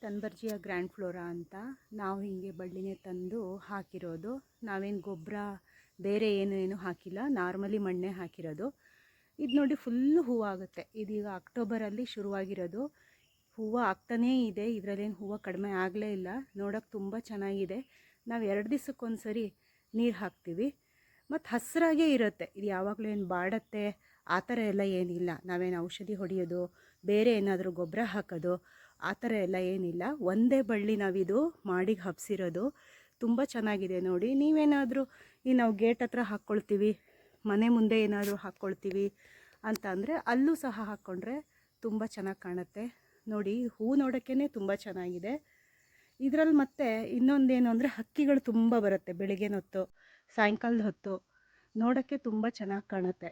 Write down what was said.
ಟನ್ಬರ್ಜಿಯ grand flora ಅಂತ ನಾವು ಹೀಗೆ ಬಳ್ಳಿನೇ ತಂದು ಹಾಕಿರೋದು. ನಾವೇನು ಗೊಬ್ಬರ ಬೇರೆ ಏನು ಹಾಕಿಲ್ಲ, ನಾರ್ಮಲಿ ಮಣ್ಣೆ ಹಾಕಿರೋದು. ಇದು ನೋಡಿ ಫುಲ್ಲು ಹೂವಾಗುತ್ತೆ. ಇದೀಗ ಅಕ್ಟೋಬರಲ್ಲಿ ಶುರುವಾಗಿರೋದು, ಹೂವು ಆಗ್ತಾನೇ ಇದೆ. ಇದರಲ್ಲೇನು ಹೂವು ಕಡಿಮೆ ಆಗಲೇ ಇಲ್ಲ. ನೋಡೋಕ್ಕೆ ತುಂಬ ಚೆನ್ನಾಗಿದೆ. ನಾವು 2 ದಿವಸಕ್ಕೊಂದ್ಸರಿ ನೀರು ಹಾಕ್ತೀವಿ ಮತ್ತು ಹಸಿರಾಗೇ ಇರುತ್ತೆ. ಇದು ಯಾವಾಗಲೂ ಏನು ಬಾಡತ್ತೆ ಆ ಥರ ಎಲ್ಲ ಏನಿಲ್ಲ. ನಾವೇನು ಔಷಧಿ ಹೊಡೆಯೋದು, ಬೇರೆ ಏನಾದರೂ ಗೊಬ್ಬರ ಹಾಕೋದು ಆ ಥರ ಎಲ್ಲ ಏನಿಲ್ಲ. ಒಂದೇ ಬಳ್ಳಿ ನಾವಿದು ಮಾಡಿಗೆ ಹಬ್ಸಿರೋದು. ತುಂಬ ಚೆನ್ನಾಗಿದೆ ನೋಡಿ. ನೀವೇನಾದರೂ ನಾವು ಗೇಟ್ ಹತ್ರ ಹಾಕ್ಕೊಳ್ತೀವಿ, ಮನೆ ಮುಂದೆ ಏನಾದರೂ ಹಾಕ್ಕೊಳ್ತೀವಿ ಅಂತ ಅಂದರೆ ಅಲ್ಲೂ ಸಹ ಹಾಕ್ಕೊಂಡ್ರೆ ತುಂಬ ಚೆನ್ನಾಗಿ ಕಾಣುತ್ತೆ. ನೋಡಿ ಹೂ ನೋಡೋಕ್ಕೇ ತುಂಬ ಚೆನ್ನಾಗಿದೆ. ಇದರಲ್ಲಿ ಮತ್ತೆ ಇನ್ನೊಂದೇನು ಅಂದರೆ ಹಕ್ಕಿಗಳು ತುಂಬ ಬರುತ್ತೆ. ಬೆಳಿಗ್ಗೆ ಹೊತ್ತು, ಸಾಯಂಕಾಲದ ಹೊತ್ತು ನೋಡೋಕ್ಕೆ ತುಂಬ ಚೆನ್ನಾಗಿ ಕಾಣುತ್ತೆ.